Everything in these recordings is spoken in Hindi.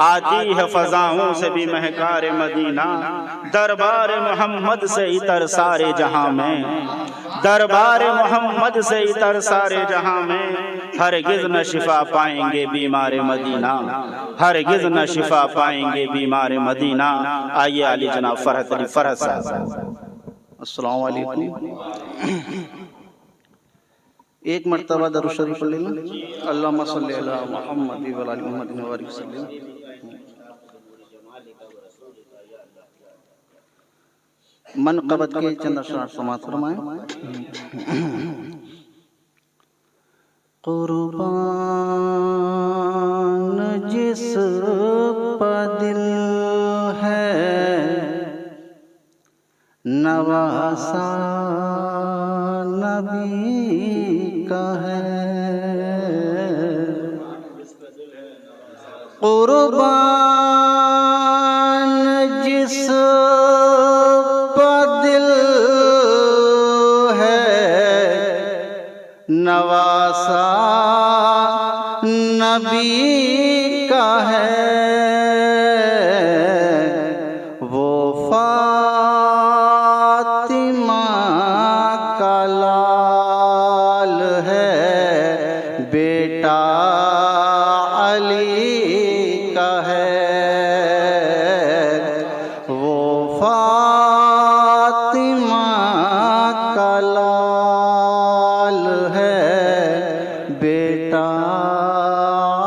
आती है फजाओं से भी महकार मदीना। दरबार मोहम्मद से इतर सारे जहां में, दरबार मोहम्मद से इतर सारे जहां में, हरगिज़ न शिफा पाएंगे बीमार मदीना, हरगिज़ न शिफा पाएंगे बीमार मदीना। आइए अली जनाब फरहत अली फरहत साहब। अस्सलाम वालेकुम। एक मरतबा दरूद शरीफ पढ़ लेना। अल्लाहुम्मा सल्ली अला मुहम्मद व अला मुहम्मद व बारिक वसल्लम। मनक़बत के चंद अशआर समाअत फरमाएं। कुर्बान जिस पर दिल है, नवासा नबी का है। कुर्बान जिस पर दिल है, नवासा नबी का है। वो फातिमा का लाल है, बेटा अली का है। वो फातिमा का लाल है, बेटा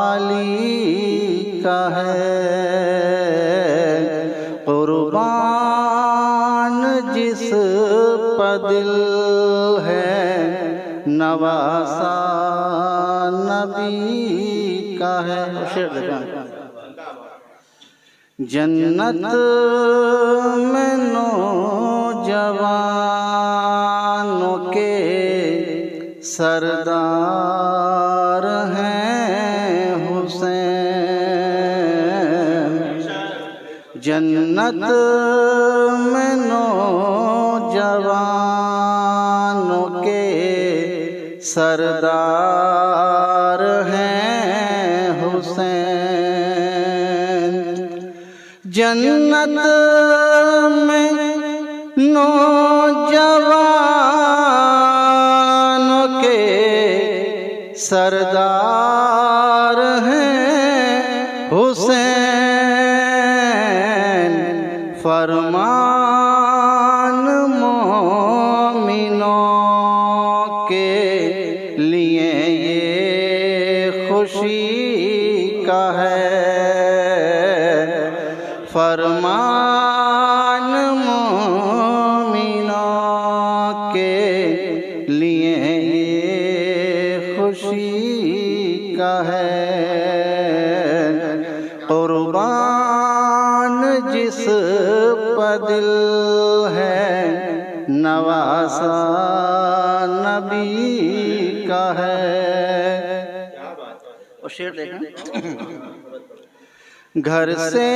अली का है। कुर्बान जिस पर दिल है, नवासा नबी का है। जन्नत में नौजवानों के सरदार हैं हुसैन। जन्नत में नौजवानों के सरदार हैं हुसैन। जन्नत में नौजवानों के सरदार हैं हुसैन। फरमान मोमिनों के लिए ये खुशी का है। फरमान मोमिनों के लिए ये खुशी का है। कुर्बान जिस पर दिल है, नवासा नबी का है। और शेर देखें। घर से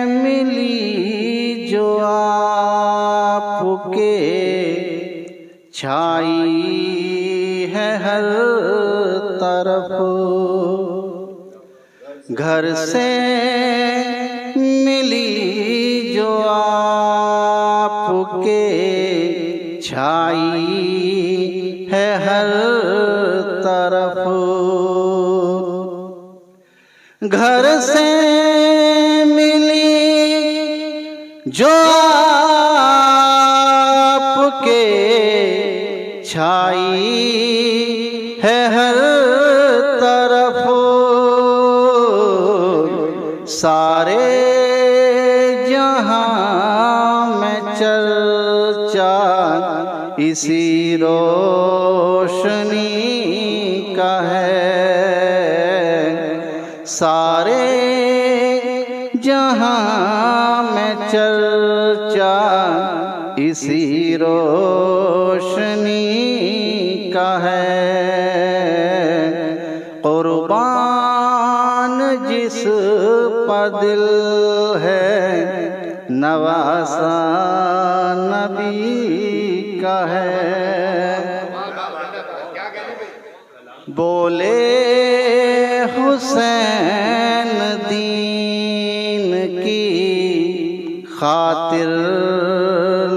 मिली जो आपके छाई है हर तरफ। घर से मिली जो आपके छाई है हर तरफ। घर से मिली जो आपके छाई है हर तरफ। सारे जहां में चर्चा इसी रोशनी का है। सारे जहां में चर्चा इसी रोशनी का है। कुर्बान जिस पर दिल है, नवासा नबी का है। बोले हुसैन दी खातिर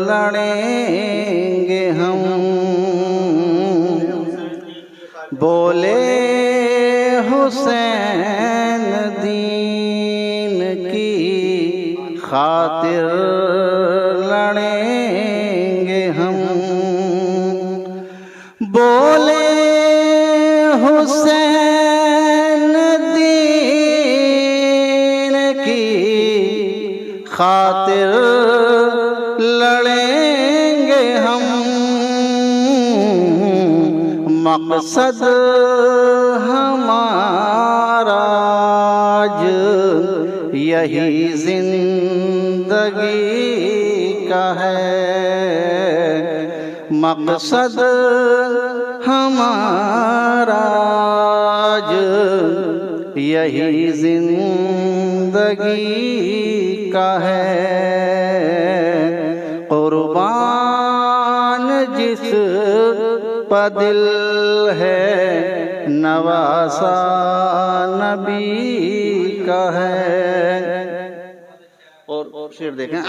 लड़ेंगे हम। बोले हुसैन दीन की खातिर लड़ेंगे हम। बोले हुसैन दीन की खातिर लड़ेंगे हम। मकसद हमारा आज यही जिंदगी का है। मकसद हमारा आज यही जिंदगी का है। कुर्बान जिस पर दिल है नवासा नबी का है। और शेर देखें।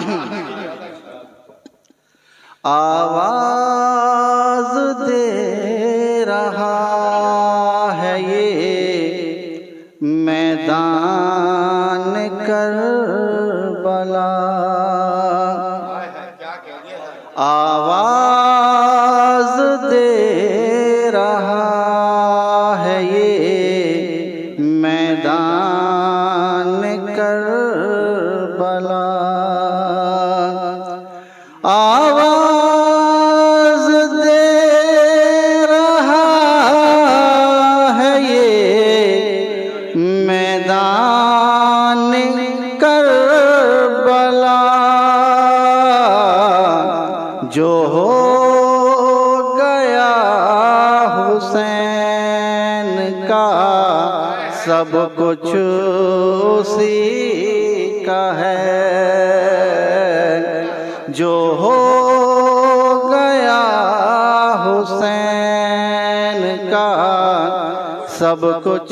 आवाज दे रहा है ये मैदान करबला। आवाज दे रहा है ये मैदान करबला। आवाज दे रहा है ये मैदान करबला। जो हो गया हुसैन का सब कुछ उसी का है। जो हो गया हुसैन का सब कुछ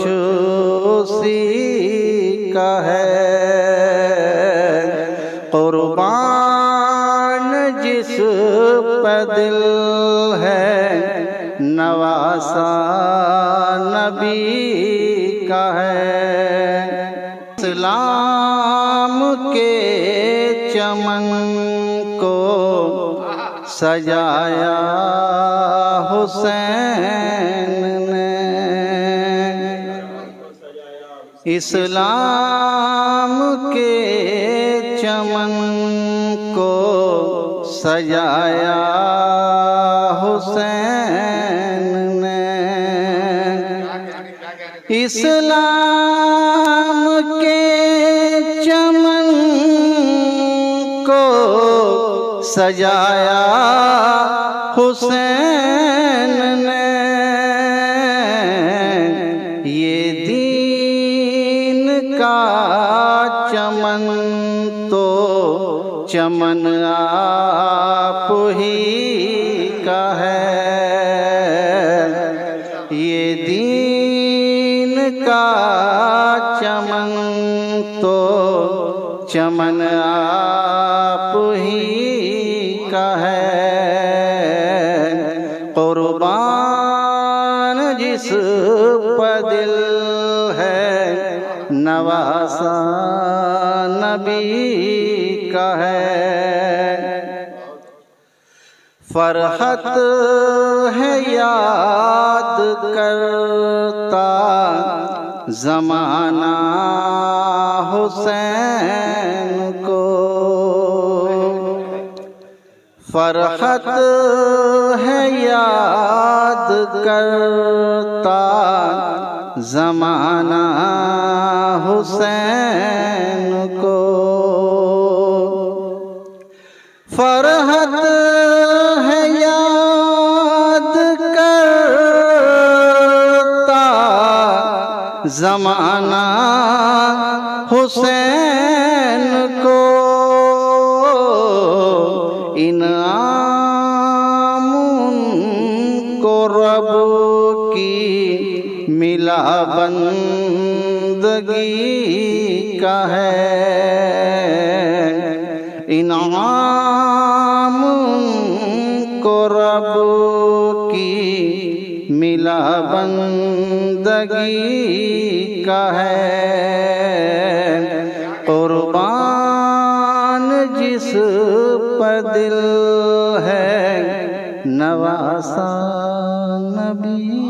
उसी का है। कुर्बान जिस पर दिल है नवासा नबी का है। इस्लाम के चमन को सजाया हुसैन ने। इस्लाम के चमन को सजाया हुसैन ने। इस्लाम के चमन को सजाया हुसैन ने। ये दीन का चमन तो चमन आप ही का है। ये दीन का चमन तो चमन आप ही का है। कुर्बान जिस पर दिल है नवासा नबी का है। फरहत है याद करता ज़माना हुसैन को। फरहत है याद करता ज़माना हुसैन को। फरहत है याद करता ज़माना हुसैन को। इनाम को रब की मिला बंदगी का है। इनाम को रब की मिला बंदगी का है। कुर्बान जिस पर दिल है नवासा नबी